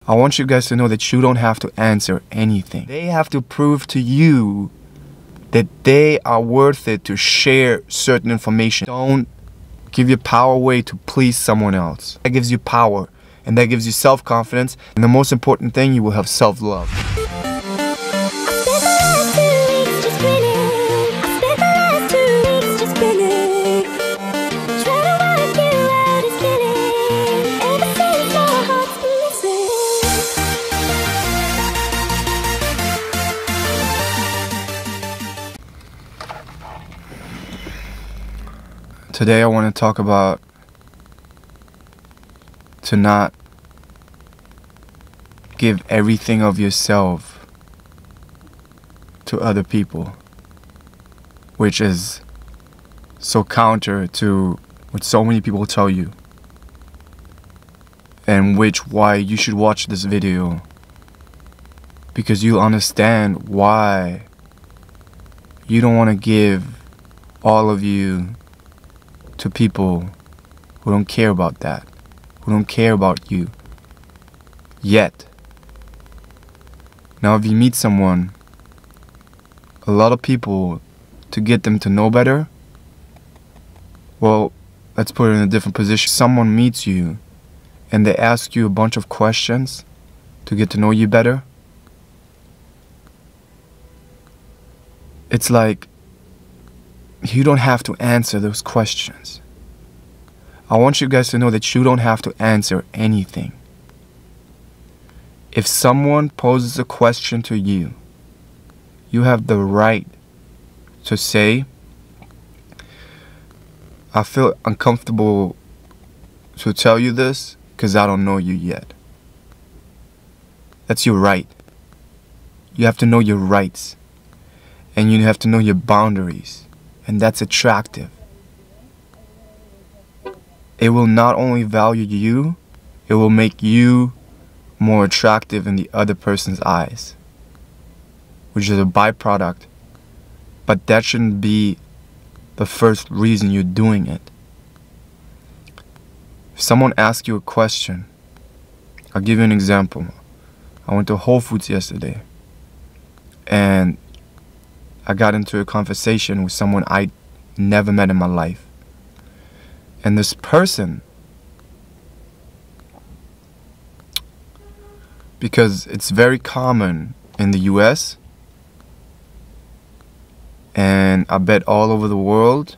I want you guys to know that you don't have to answer anything. They have to prove to you that they are worth it to share certain information. Don't give your power away to please someone else. That gives you power, and that gives you self-confidence, and the most important thing, you will have self-love. Today I want to talk about to not give everything of yourself to other people, which is so counter to what so many people tell you, and why you should watch this video, because you'll understand why you don't want to give all of you to people who don't care about that, who don't care about you yet. Now, if you meet someone, a lot of people, to get them to know better, well, let's put it in a different position. Someone meets you and they ask you a bunch of questions to get to know you better. It's like, you don't have to answer those questions. I want you guys to know that you don't have to answer anything. If someone poses a question to you, you have the right to say, I feel uncomfortable to tell you this because I don't know you yet. That's your right. You have to know your rights, and you have to know your boundaries. And that's attractive. It will not only value you, it will make you more attractive in the other person's eyes, which is a byproduct. But that shouldn't be the first reason you're doing it. If someone asks you a question, I'll give you an example. I went to Whole Foods yesterday, and I got into a conversation with someone I never met in my life. And this person, because it's very common in the US, and I bet all over the world,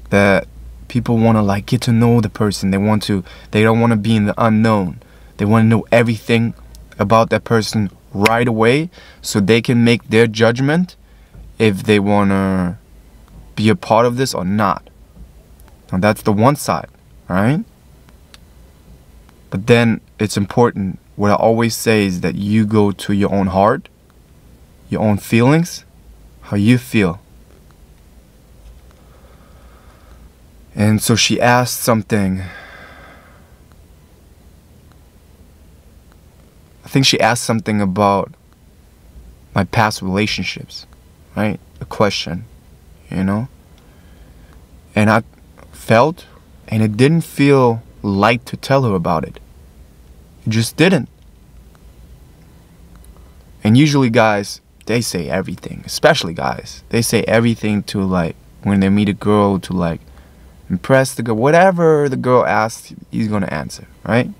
that people want to like get to know the person. They don't want to be in the unknown. They want to know everything about that person right away so they can make their judgment if they want to be a part of this or not. Now that's the one side, right? But then it's important, what I always say is that you go to your own heart, your own feelings, how you feel. And so she asked something. I think she asked something about my past relationships. Right? A question, you know? And I felt, and it didn't feel light to tell her about it. It just didn't. And usually guys, they say everything, especially guys. They say everything to, like, when they meet a girl, to like impress the girl. Whatever the girl asks, he's gonna answer, right?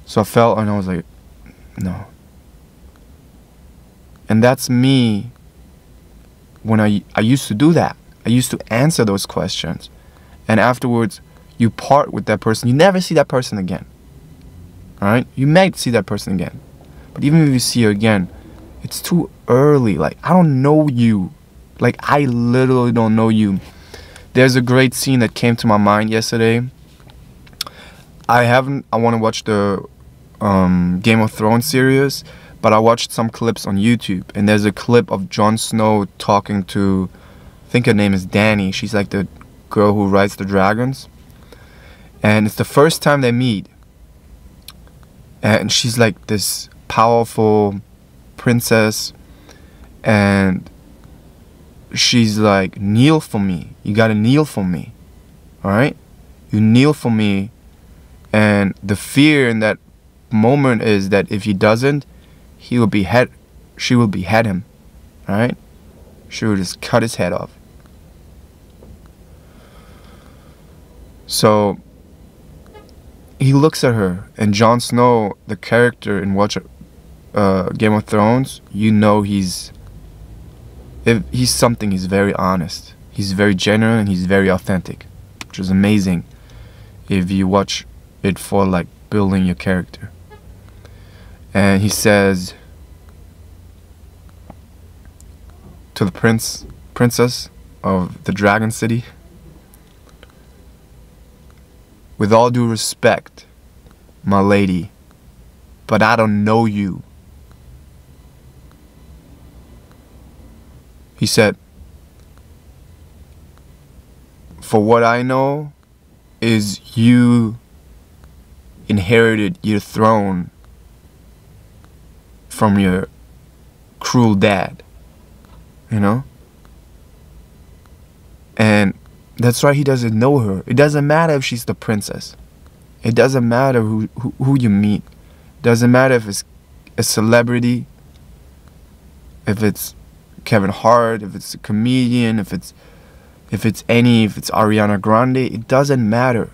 So I felt, and I was like, no. And that's me. When I used to do that. I used to answer those questions. And afterwards, you part with that person. You never see that person again. Alright? You may see that person again. But even if you see her again, it's too early. Like, I don't know you. Like, I literally don't know you. There's a great scene that came to my mind yesterday. I want to watch the Game of Thrones series. But I watched some clips on YouTube, and there's a clip of Jon Snow talking to, I think her name is Dany. She's like the girl who rides the dragons. And it's the first time they meet. And she's like this powerful princess. And she's like, kneel for me. You gotta kneel for me. Alright? You kneel for me. And the fear in that moment is that if he doesn't, she will behead him, right? She will just cut his head off. So he looks at her, and Jon Snow, the character in Game of Thrones, you know he's something. He's very honest. He's very genuine, and he's very authentic, which is amazing if you watch it for like building your character. And he says to the princess of the Dragon City, "With all due respect, my lady, but I don't know you." He said, "For what I know is you inherited your throne from your cruel dad, you know? And that's why he doesn't know her. It doesn't matter if she's the princess. It doesn't matter who you meet. It doesn't matter if it's a celebrity, if it's Kevin Hart, if it's a comedian, if it's Ariana Grande. It doesn't matter.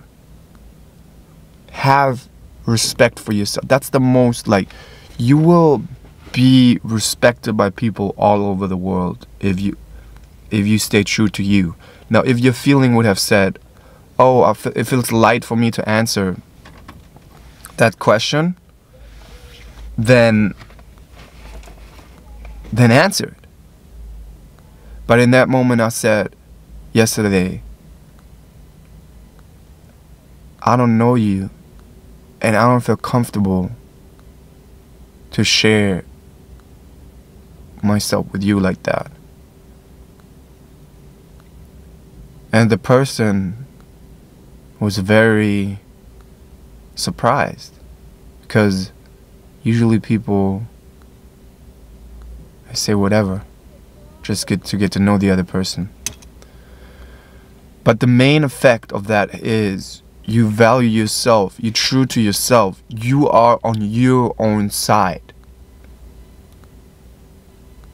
Have respect for yourself. That's the most, like, you will be respected by people all over the world if you stay true to you. Now, if your feeling would have said, "Oh, it feels light for me to answer that question," then answer it. But in that moment, I said yesterday, "I don't know you, and I don't feel comfortable to share myself with you like that." And the person was very surprised, because usually people, I say whatever, just get to know the other person. But the main effect of that is you value yourself, you're true to yourself, you are on your own side,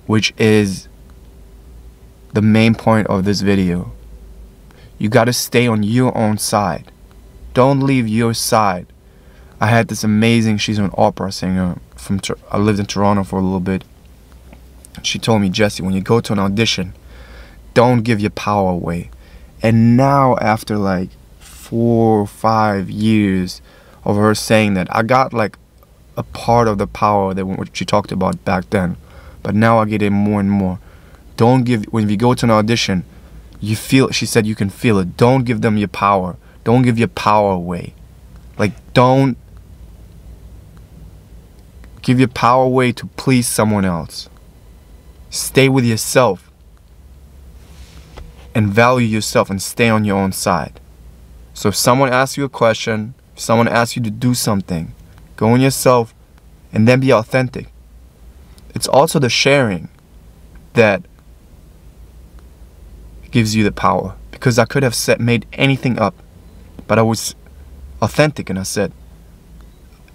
which is the main point of this video. You gotta stay on your own side. Don't leave your side. I had this amazing, she's an opera singer I lived in Toronto for a little bit. She told me, "Jesse, when you go to an audition, don't give your power away." And now, after like 4 or 5 years of her saying that, I got like a part of the power that what she talked about back then. But now I get it more and more. When you go to an audition, you feel, she said, you can feel it. Don't give them your power. Don't give your power away. Like, don't give your power away to please someone else. Stay with yourself and value yourself and stay on your own side. So if someone asks you a question, if someone asks you to do something, go on yourself and then be authentic. It's also the sharing that gives you the power, because I could have made anything up, but I was authentic and I said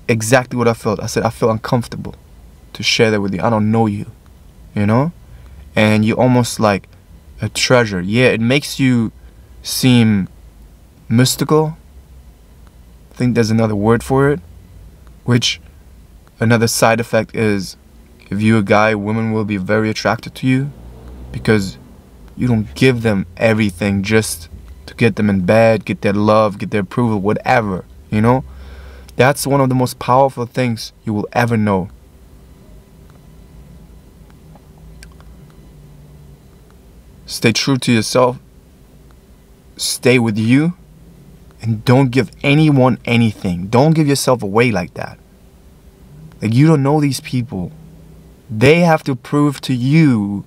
exactly what I felt. I said, "I feel uncomfortable to share that with you. I don't know you, you know?" And you're almost like a treasure. Yeah, it makes you seem mystical. I think there's another word for it, which another side effect is, if you're a guy, women will be very attracted to you because you don't give them everything just to get them in bed, get their love, get their approval, whatever, you know? That's one of the most powerful things you will ever know. Stay true to yourself. Stay with you. And don't give anyone anything. Don't give yourself away like that. Like, you don't know these people. They have to prove to you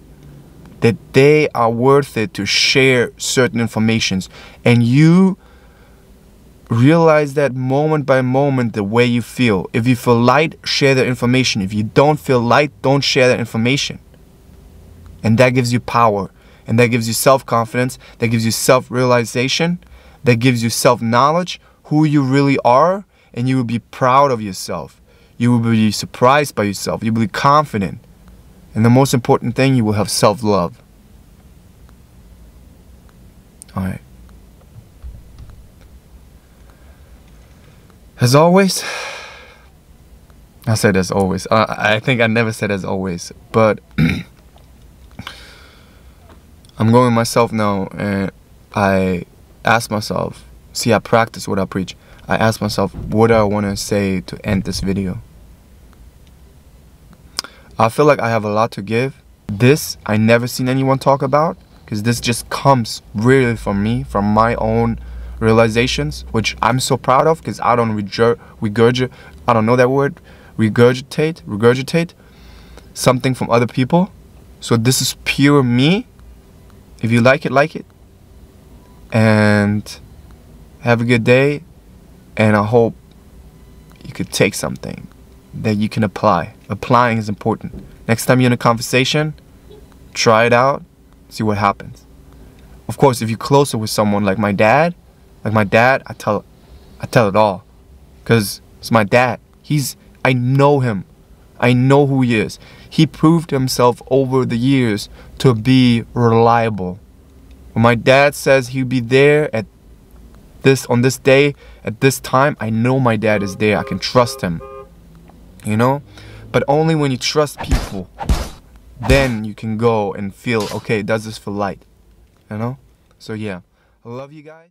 that they are worth it to share certain informations. And you realize that moment by moment the way you feel. If you feel light, share that information. If you don't feel light, don't share that information. And that gives you power. And that gives you self-confidence. That gives you self-realization. That gives you self-knowledge, who you really are. And you will be proud of yourself. You will be surprised by yourself. You will be confident. And the most important thing, you will have self-love. Alright. As always, I said as always. I think I never said as always. But I'm going myself now, and I ask myself, see, I practice what I preach. I ask myself, what do I want to say to end this video? I feel like I have a lot to give. This, I never seen anyone talk about, because this just comes really from me, from my own realizations, which I'm so proud of, because I don't regurgitate, I don't know that word, regurgitate something from other people. So this is pure me. If you like it. And have a good day. And I hope you could take something that you can apply. Applying is important. Next time you're in a conversation, try it out, see what happens. Of course, if you're closer with someone like my dad, I tell it all. Because it's my dad. I know him. I know who he is. He proved himself over the years to be reliable. When my dad says he'll be there on this day, at this time, I know my dad is there. I can trust him. You know? But only when you trust people, then you can go and feel, okay, does this feel light? You know? So yeah. I love you guys.